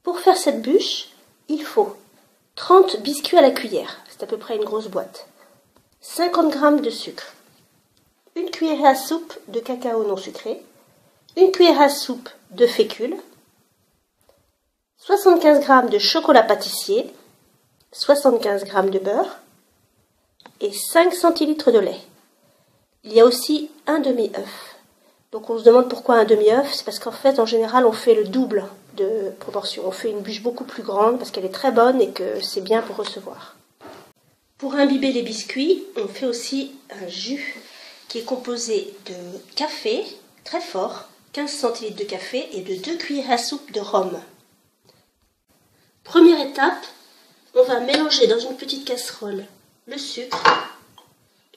Pour faire cette bûche, il faut 30 biscuits à la cuillère, c'est à peu près une grosse boîte, 50 g de sucre, une cuillère à soupe de cacao non sucré, une cuillère à soupe de fécule, 75 g de chocolat pâtissier, 75 g de beurre et 5 centilitres de lait. Il y a aussi un demi-œuf. Donc on se demande pourquoi un demi-œuf, c'est parce qu'en fait en général on fait le double de proportion. On fait une bûche beaucoup plus grande parce qu'elle est très bonne et que c'est bien pour recevoir. Pour imbiber les biscuits, on fait aussi un jus qui est composé de café très fort, 15 centilitres de café et de 2 cuillères à soupe de rhum. Première étape, on va mélanger dans une petite casserole le sucre,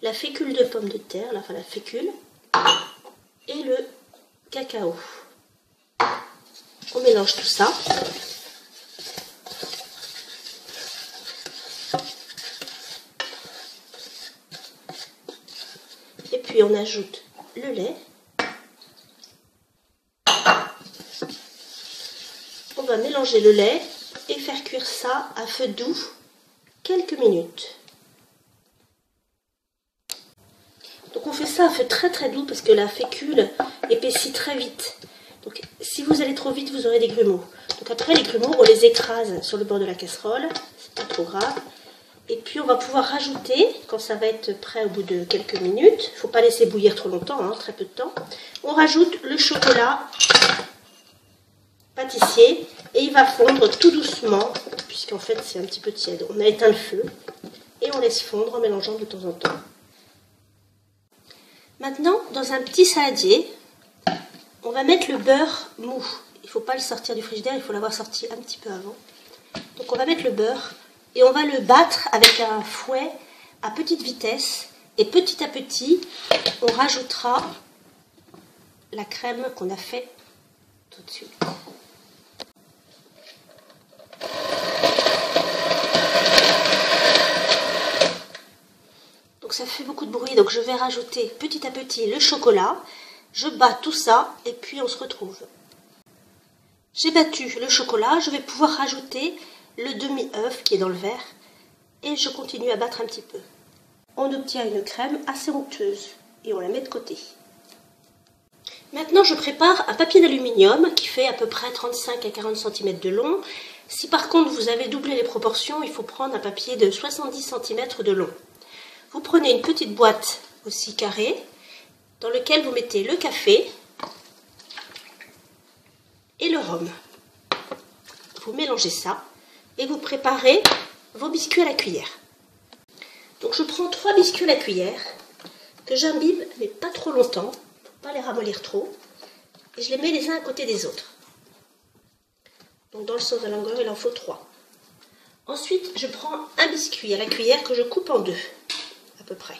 la fécule de pomme de terre, enfin la fécule, et le cacao. On mélange tout ça. Et puis on ajoute le lait. On va mélanger le lait et faire cuire ça à feu doux quelques minutes. Donc on fait ça à feu très très doux parce que la fécule épaissit très vite. Donc si vous allez trop vite, vous aurez des grumeaux. Donc après les grumeaux, on les écrase sur le bord de la casserole, c'est pas trop grave. Et puis on va pouvoir rajouter, quand ça va être prêt au bout de quelques minutes, il ne faut pas laisser bouillir trop longtemps, hein, très peu de temps, on rajoute le chocolat pâtissier et il va fondre tout doucement, puisqu'en fait c'est un petit peu tiède. On a éteint le feu et on laisse fondre en mélangeant de temps en temps. Maintenant, dans un petit saladier, on va mettre le beurre mou. Il ne faut pas le sortir du frigidaire, il faut l'avoir sorti un petit peu avant. Donc on va mettre le beurre et on va le battre avec un fouet à petite vitesse. Et petit à petit, on rajoutera la crème qu'on a fait tout de suite. Donc ça fait beaucoup de bruit, donc je vais rajouter petit à petit le chocolat. Je bats tout ça et puis on se retrouve. J'ai battu le chocolat, je vais pouvoir rajouter le demi-œuf qui est dans le verre et je continue à battre un petit peu. On obtient une crème assez onctueuse et on la met de côté. Maintenant je prépare un papier d'aluminium qui fait à peu près 35 à 40 cm de long. Si par contre vous avez doublé les proportions, il faut prendre un papier de 70 cm de long. Vous prenez une petite boîte aussi carrée dans laquelle vous mettez le café et le rhum. Vous mélangez ça et vous préparez vos biscuits à la cuillère. Donc je prends 3 biscuits à la cuillère que j'imbibe, mais pas trop longtemps, pour ne pas les ramollir trop, et je les mets les uns à côté des autres. Donc dans le sens de la longueur, il en faut 3. Ensuite, je prends un biscuit à la cuillère que je coupe en deux, à peu près.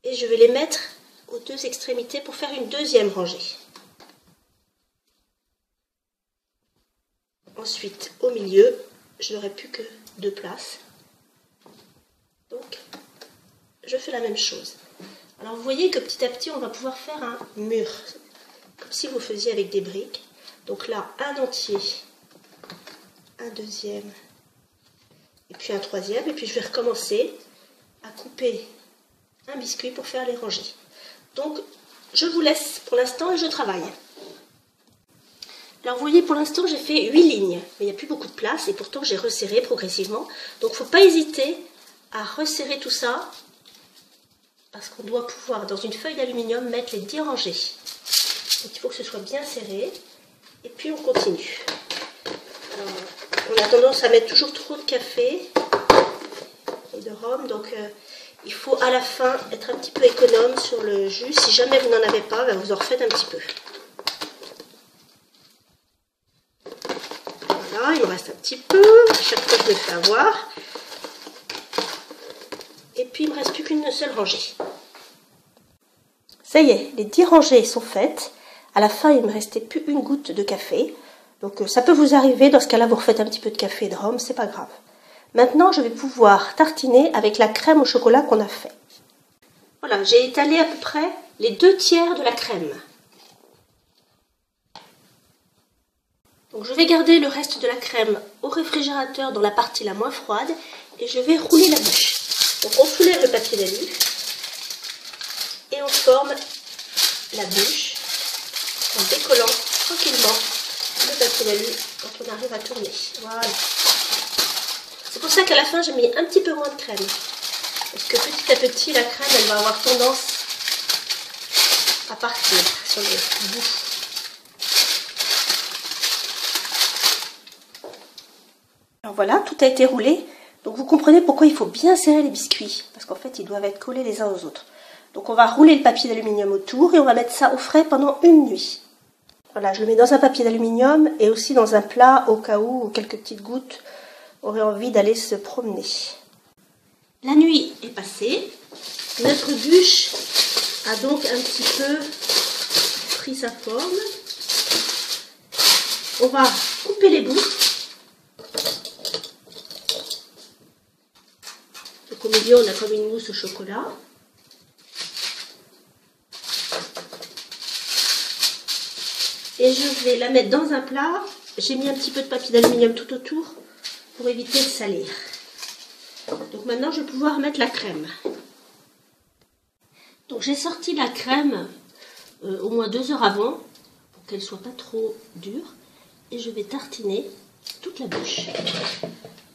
Et je vais les mettre aux deux extrémités pour faire une deuxième rangée. Ensuite, au milieu, je n'aurai plus que 2 places. Donc, je fais la même chose. Alors, vous voyez que petit à petit, on va pouvoir faire un mur, comme si vous faisiez avec des briques. Donc là, un entier, un deuxième, et puis un troisième. Et puis, je vais recommencer à couper un biscuit pour faire les rangées. Donc, je vous laisse pour l'instant et je travaille. Alors, vous voyez, pour l'instant, j'ai fait 8 lignes, mais il n'y a plus beaucoup de place et pourtant, j'ai resserré progressivement. Donc, il ne faut pas hésiter à resserrer tout ça parce qu'on doit pouvoir, dans une feuille d'aluminium, mettre les 10 rangées. Donc, il faut que ce soit bien serré et puis, on continue. Alors, on a tendance à mettre toujours trop de café et de rhum, donc il faut à la fin être un petit peu économe sur le jus. Si jamais vous n'en avez pas, ben vous en refaites un petit peu. Voilà, il me reste un petit peu. À chaque fois, je me fais avoir. Et puis, il ne me reste plus qu'une seule rangée. Ça y est, les 10 rangées sont faites. À la fin, il ne me restait plus une goutte de café. Donc, ça peut vous arriver. Dans ce cas-là, vous refaites un petit peu de café et de rhum, c'est pas grave. Maintenant, je vais pouvoir tartiner avec la crème au chocolat qu'on a fait. Voilà, j'ai étalé à peu près les 2 tiers de la crème. Donc je vais garder le reste de la crème au réfrigérateur dans la partie la moins froide et je vais rouler la bûche. Donc on soulève le papier d'alu et on forme la bûche en décollant tranquillement le papier d'alu quand on arrive à tourner. Voilà. C'est pour ça qu'à la fin j'ai mis un petit peu moins de crème. Parce que petit à petit la crème elle va avoir tendance à partir sur les bouts. Alors voilà, tout a été roulé. Donc vous comprenez pourquoi il faut bien serrer les biscuits. Parce qu'en fait, ils doivent être collés les uns aux autres. Donc on va rouler le papier d'aluminium autour et on va mettre ça au frais pendant une nuit. Voilà, je le mets dans un papier d'aluminium et aussi dans un plat au cas où quelques petites gouttes auraient envie d'aller se promener. La nuit est passée. Notre bûche a donc un petit peu pris sa forme. On va couper les bouts. Donc au milieu, on a comme une mousse au chocolat. Et je vais la mettre dans un plat. J'ai mis un petit peu de papier d'aluminium tout autour pour éviter de salir. Donc maintenant, je vais pouvoir mettre la crème. Donc j'ai sorti la crème au moins 2 heures avant pour qu'elle ne soit pas trop dure. Et je vais tartiner toute la bûche.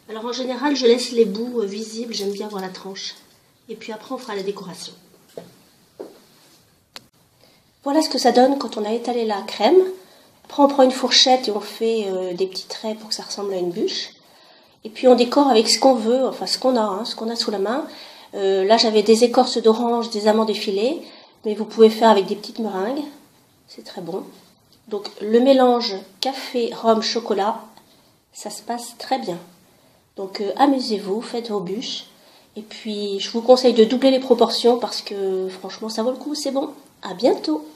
Alors en général, je laisse les bouts visibles, j'aime bien voir la tranche. Et puis après, on fera la décoration. Voilà ce que ça donne quand on a étalé la crème. Après, on prend une fourchette et on fait des petits traits pour que ça ressemble à une bûche. Et puis on décore avec ce qu'on veut, enfin ce qu'on a sous la main. Là, j'avais des écorces d'orange, des amandes effilées, mais vous pouvez faire avec des petites meringues. C'est très bon. Donc le mélange café, rhum, chocolat, ça se passe très bien. Donc amusez-vous, faites vos bûches. Et puis je vous conseille de doubler les proportions parce que franchement ça vaut le coup, c'est bon. À bientôt!